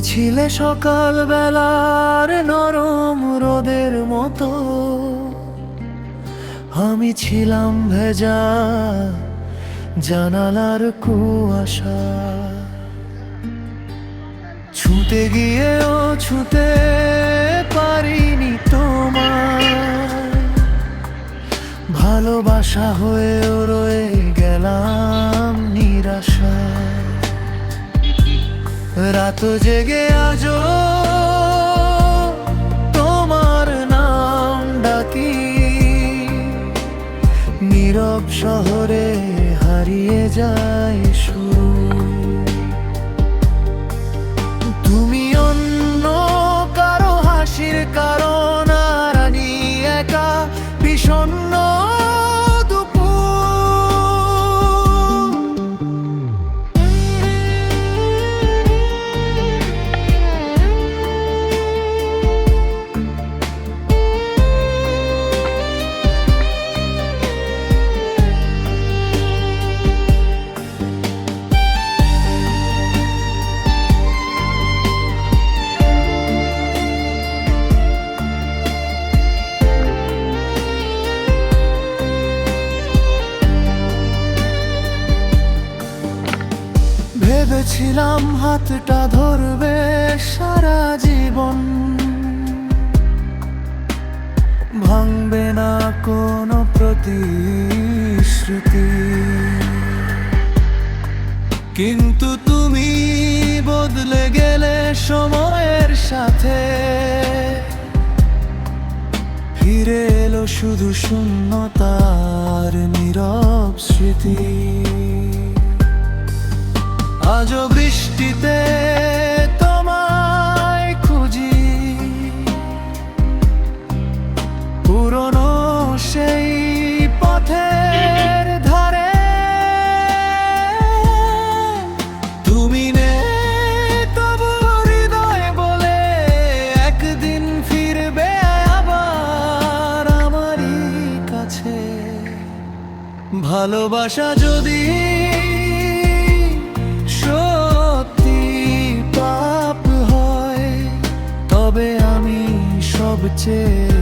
ছিলে সকাল বেলার নরম রোদের মতো, আমি ছিলাম ভেজা জানালার কুয়াশা। ছুঁতে গিয়েও ছুঁতে পারিনি তোমার, ভালোবাসা হয়েও রয়ে গেলাম নিরাশা। রাত জেগে আজও তোমার নাম ডাকি, নীরব শহরে হারিয়ে যায় সুর। তুমি অন্য কারো হাসির কারণ, আর আমি একা বিষণ্ণ ভেবেছিলাম হাতটা ধরবে সারা জীবন, ভাঙবে না কোনো প্রতিশ্রুতি। কিন্তু তুমি বদলে গেলে সময়ের সাথে, ফিরে এলো শুধু শূন্যতার নীরব স্মৃতি। আজও বৃষ্টিতে তোমায় খুঁজি, পুরনো সেই পথের ধারে। তুমি নেই তবু হৃদয় বলে একদিন ফিরবে আবার আমারই কাছে। ভালোবাসা যদি সত্যি পাপ হয়, তবে আমি সবচেয়ে